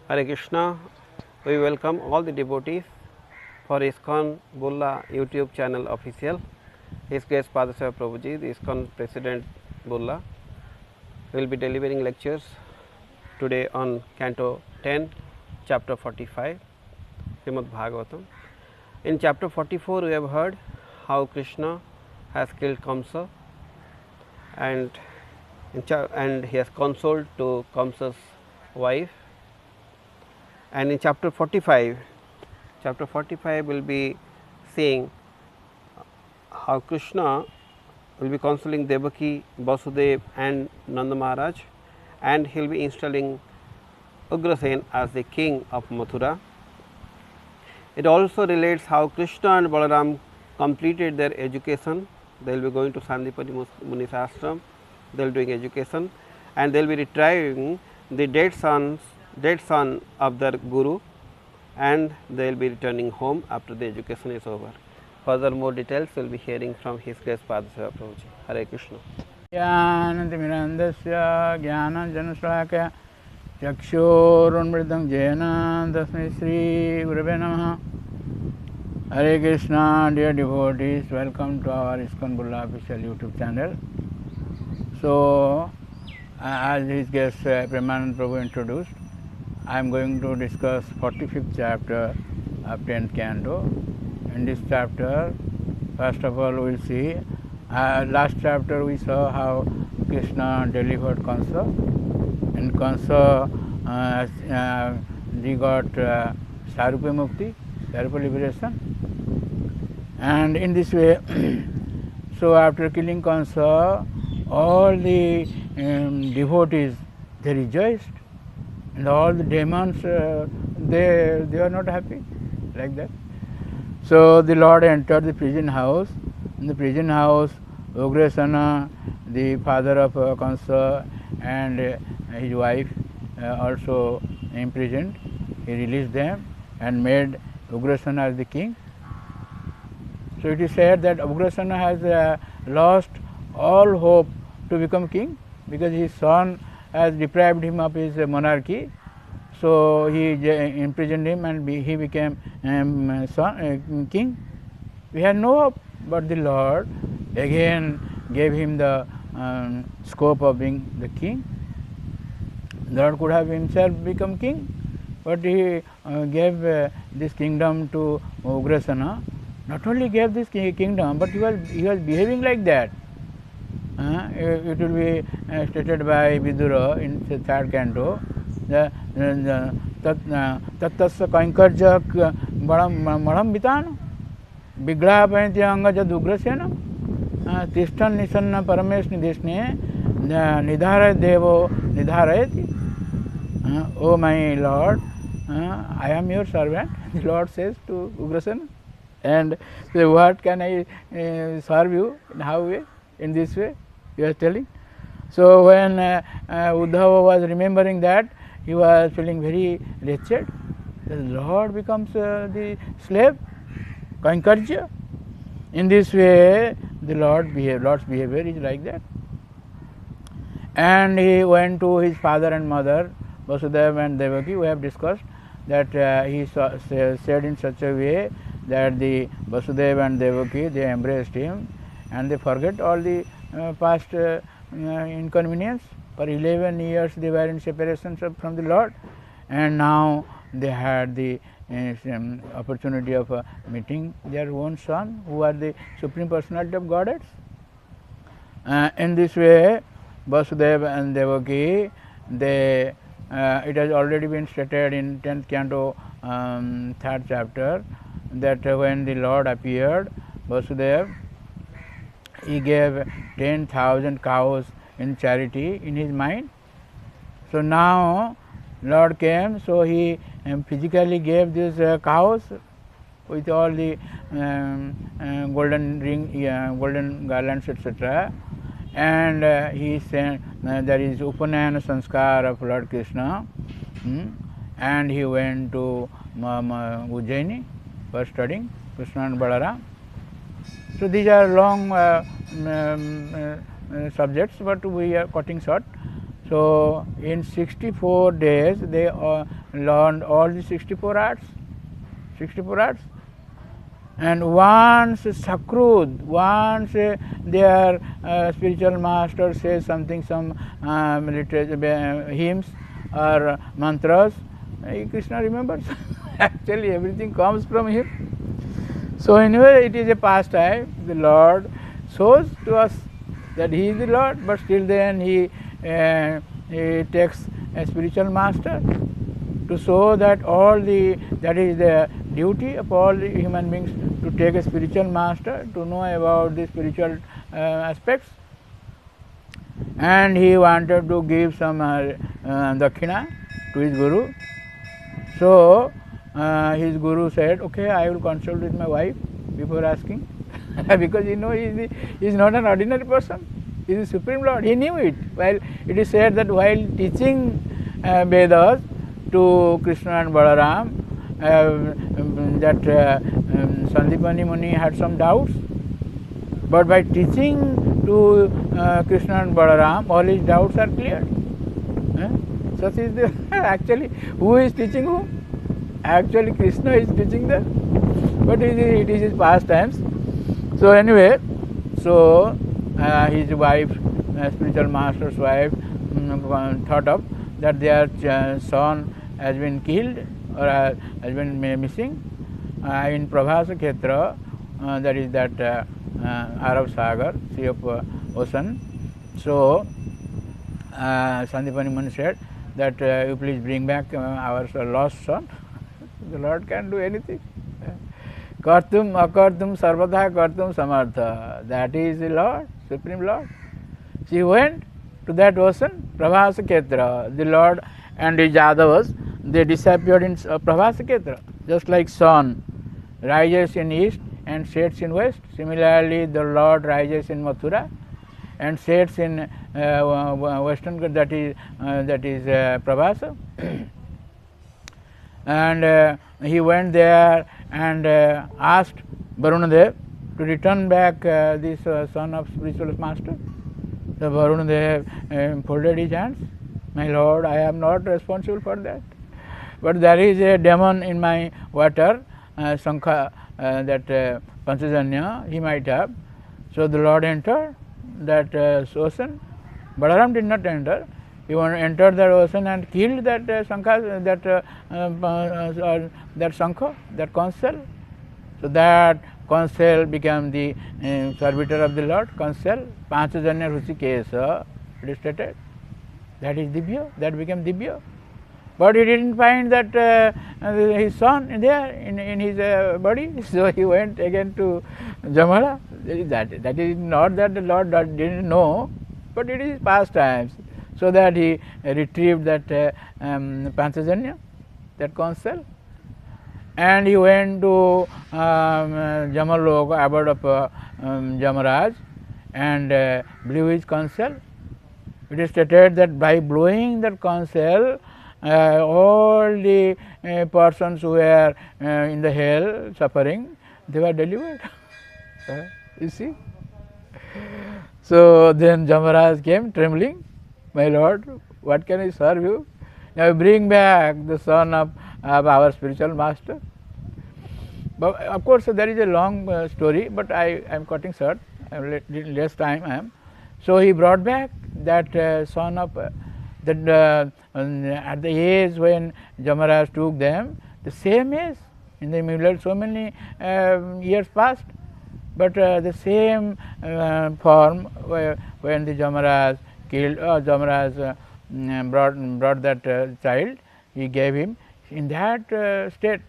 Hare Krishna, we welcome all the devotees for ISKCON Bulla YouTube channel official. His G Padaseva Prabhu, the ISKCON President Bulla, will be delivering lectures today on Canto 10, Chapter 45, Srimad Bhagavatam. In Chapter 44, we have heard how Krishna has killed Kamsa and he has consoled to Kamsa's wife. And in Chapter 45 will be seeing how Krishna will be consoling Devaki, Vasudeva and Nanda Maharaj, and he will be installing Ugrasena as the king of Mathura. It also relates how Krishna and Balaram completed their education. They will be going to Sandipani Muni's ashram, they will be doing education, and they will be retrieving the dead son of their guru, and they will be returning home after the education is over. Further more details we will be hearing from His Grace Padaseva Prabhu. Hare Krishna. Jnanantimirandasya jnananjanashlakaya chakshurunmritam jena tasmai Sri Gurave Namaha. Hare Krishna, dear devotees, welcome to our ISKCON Bulla official YouTube channel. So, as his guest Premanand Prabhu introduced, I am going to discuss 45th chapter of 10th canto. In this chapter, first of all, we will see, last chapter we saw how Krishna delivered Kamsa, and Kamsa he got Sarupa Mukti, Sarupa liberation, and in this way, so after killing Kamsa, all the devotees, they rejoiced, and all the demons, they are not happy, like that. So the Lord entered the prison house. In the prison house, Ugrasena, the father of Kamsa, and his wife also imprisoned. He released them and made Ugrasena as the king. So it is said that Ugrasena has lost all hope to become king, because his son has deprived him of his monarchy. So he imprisoned him and he became king. We had no hope, but the Lord again gave him the scope of being the king. The Lord could have himself become king, but he gave this kingdom to Ugrasena. Not only gave this kingdom, but he was behaving like that. It will be stated by Vidura in the third canto. Tattasya kainkarja madam vitan viglapayati angajad Ugrasena tishtan nisanna paramesh nideshne nidharayat devo nidharayati. Oh my Lord, I am your servant, the Lord says to Ugrasena, and so what can I serve you, in how way, in this way you are telling. So when Uddhava was remembering that, he was feeling very wretched. The Lord becomes the slave, Kainkarja. In this way, the Lord's behavior is like that. And he went to his father and mother, Vasudeva and Devaki. We have discussed that he said in such a way that the Vasudeva and Devaki, they embraced him and they forget all the past inconvenience. For 11 years they were in separation from the Lord, and now they had the opportunity of meeting their own son, who are the Supreme Personality of Godhead. In this way, Vasudeva and Devaki, it has already been stated in 10th canto, 3rd chapter, that when the Lord appeared, Vasudeva, he gave 10,000 cows in charity in his mind. So now Lord came, so he physically gave these cows with all the golden garlands, etc. And he said there is Upanayana Sanskar of Lord Krishna, and he went to Ujjaini for studying Krishna and Balaram. So these are long subjects, but we are cutting short. So in 64 days they learned all the 64 arts. And once Sakrud, once their spiritual master says something, some literature, hymns or mantras, Krishna remembers. Actually everything comes from him. So anyway, it is a pastime. The Lord shows to us that he is the Lord, but still then he takes a spiritual master to show that that is the duty of all the human beings, to take a spiritual master, to know about the spiritual aspects. And he wanted to give some dakshina to his guru. So his guru said, okay, I will consult with my wife before asking. Because he is not an ordinary person. He is the Supreme Lord. He knew it. While it is said that while teaching Vedas to Krishna and Balaram, that Sandipani Muni had some doubts. But by teaching to Krishna and Balaram, all his doubts are cleared. Such is the actually, who is teaching whom? Actually Krishna is teaching them. But it is his pastimes. So anyway, his wife, spiritual master's wife, thought of that their son has been killed or has been missing in Prabhasa Khetra, that is that Arab Sagar, Sea of Ocean. So Sandipani Muni said that you please bring back our lost son. The Lord can do anything. Kartum akartum sarvada kartum samartha. That is the Lord, Supreme Lord. She went to that ocean, Prabhasa Khetra. The Lord and his Yadavas, they disappeared in Prabhasa Khetra. Just like sun rises in east and sets in west, similarly the Lord rises in Mathura and sets in western, that is Prabhasa. And he went there and asked Varunadev to return back this son of spiritual master. The Varunadev folded his hands. My Lord, I am not responsible for that. But there is a demon in my water, Sankha, that Panchajanya, he might have. So the Lord entered that ocean. Balaram did not enter. He entered that ocean and killed that Sankha, that Sankha, that conch shell. So that conch shell became the servitor of the Lord, conch shell. Panchajanya Ruchikesa, it is stated. That is Divya, that became Divya. But he didn't find that his son there in his body, so he went again to Jamala. That is not that the Lord didn't know, but it is past times. So that he retrieved that Panchajanya, that conch shell, and he went to Jamalok, abode of Jamaraj, and blew his conch shell. It is stated that by blowing that conch shell, all the persons who were in the hell suffering, they were delivered. You see? So then Jamaraj came trembling. My Lord, what can I serve you? Now bring back the son of our spiritual master. But of course there is a long story, but I am cutting short, less time I am. So he brought back that son of that at the age when Jamaraj took them, the same age, in the middle so many years passed, but the same form when the Jamaraj killed, Jamaraj brought that child, he gave him in that state,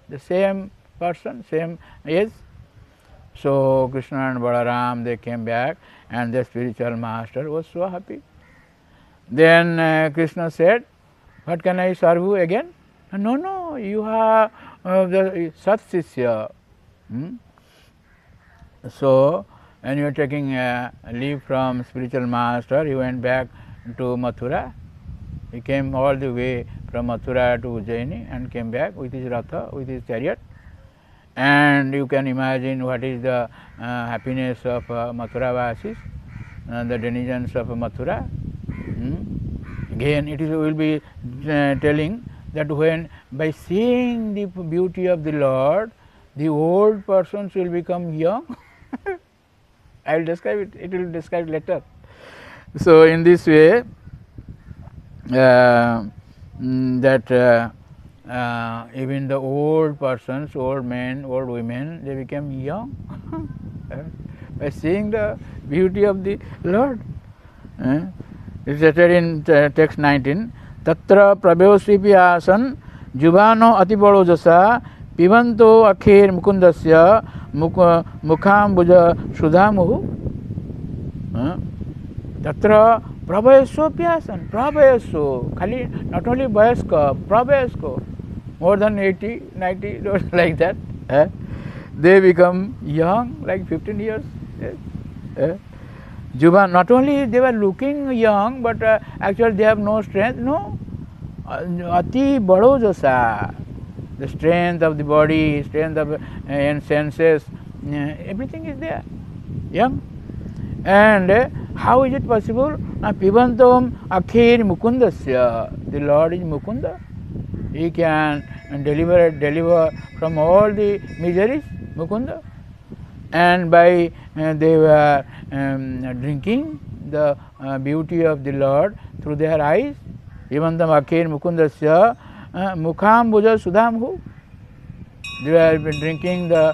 the same person, same age. So Krishna and Balaram, they came back and the spiritual master was so happy. Then Krishna said, what can I serve you again? No, you have the Sat Sishya. So when you are taking leave from spiritual master, he went back to Mathura. He came all the way from Mathura to Ujjaini and came back with his Ratha, with his chariot. And you can imagine what is the happiness of Mathura Vasis, the denizens of Mathura. Again, it will be telling that when by seeing the beauty of the Lord, the old persons will become young. I will describe it. It will describe later. So in this way, that even the old persons, old men, old women, they become young by seeing the beauty of the Lord. It's stated in text 19. Tatra prabhyosvipi asan juvano atibalo jasa pibanto akhir mukundasya mukhambuja sudhamuhu. Tatra prabhyasvopi asan. Prabhyasvo, khali not only vayaska, prabhyasvo, more than 80, 90, like that. They become young, like 15 years. Juvan, not only they were looking young, but actually they have no strength. No, ati bado jasa, the strength of the body, strength of and senses, everything is there, young. And how is it possible? Pibantam akhir mukundasya. The Lord is Mukunda. He can deliver from all the miseries, Mukunda. And by they were drinking the beauty of the Lord through their eyes. Pibantam akhir mukundasya mukhambuja sudhamhu. They were drinking the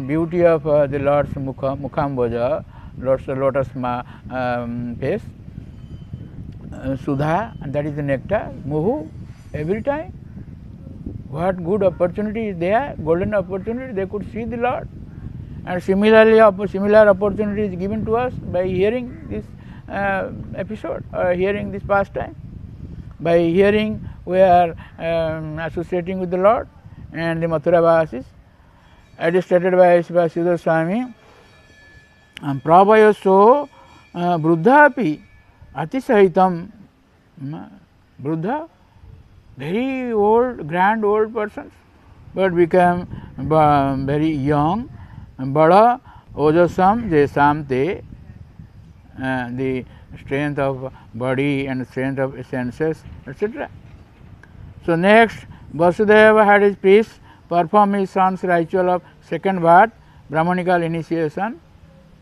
beauty of the Lord's mukhambuja, Lord's lotus face, sudha, and that is the nectar, muhu, every time. What good opportunity is there, golden opportunity, they could see the Lord. And similarly, similar opportunity is given to us by hearing this episode or hearing this pastime. By hearing, we are associating with the Lord and the Mathura Vasis. As stated by Siddhar Swami, Prabhayaso Bruddhapi Atisahitam. Bruddha, very old, grand old persons, but become very young. Bada Ojasam Jesam Te, the strength of body and strength of senses, etc. So next, Vasudeva had his priests perform his son's ritual of second birth, Brahmanical initiation,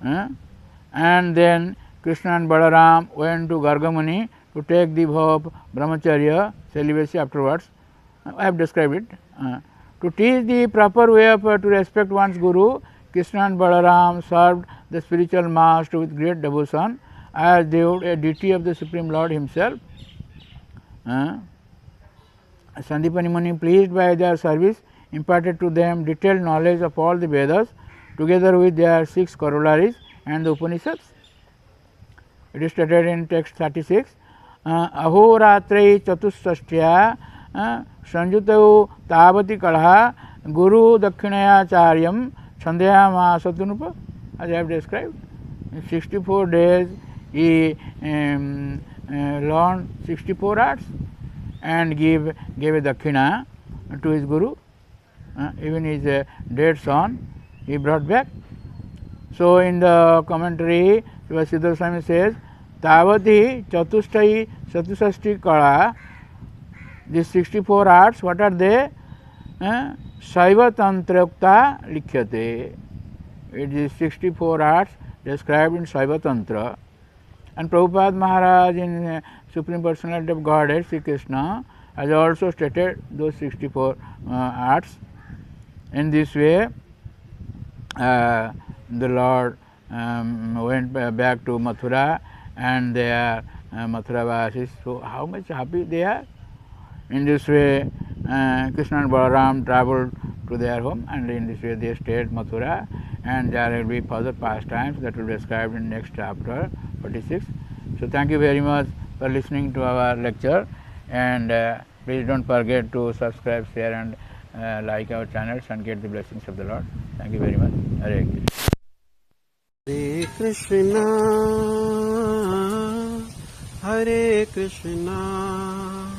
and then Krishna and Balaram went to Gargamuni to take the vow of Brahmacharya, celibacy afterwards. I have described it. To teach the proper way of to respect one's Guru, Krishna and Balaram served the spiritual master with great devotion as they would a deity of the Supreme Lord himself. Sandipani Muni, pleased by their service, imparted to them detailed knowledge of all the Vedas together with their 6 corollaries and the Upanishads. It is stated in text 36. Ahoratrei chatusashtya sanjutau tavati kalha guru dakshinaya Sandhya Satunupa, as I have described. In 64 days he learned 64 arts and gave a dakshina to his Guru. Even his dead son he brought back. So in the commentary, Siddhar Swami says, Tavati Chatustai Satusasti Kala, these 64 arts, what are they? Saiva Tantrayukta Likhyate. It is 64 arts described in Saiva Tantra. And Prabhupada Maharaj in Supreme Personality of Godhead, Sri Krishna, has also stated those 64 arts. In this way, the Lord went back to Mathura and they are Mathura Vasis. So how much happy they are? In this way, Krishna and Balaram travelled to their home, and in this way they stayed Mathura, and there will be further pastimes that will be described in next chapter 46. So thank you very much for listening to our lecture, and please don't forget to subscribe, share and like our channels and get the blessings of the Lord. Thank you very much. Hare Krishna. Hare Krishna,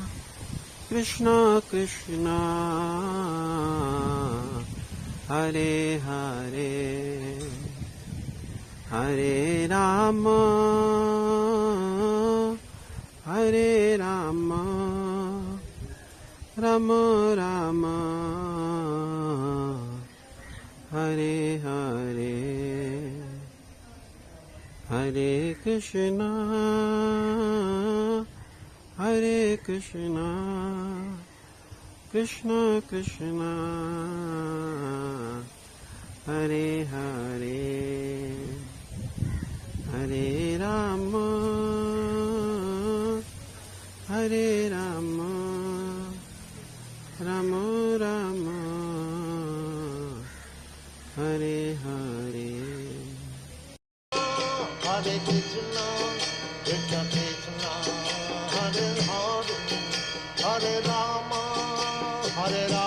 Krishna Krishna, Hare Hare, Hare Rama, Hare Rama Rama, Hare Hare, Hare Krishna, Hare Krishna, Krishna Krishna, Hare Hare, Hare Rama, Hare Rama, Rama Rama, Hare Hare. Hare Krishna, Krishna Krishna, Hare Hare, Hare Rama, Hare Rama.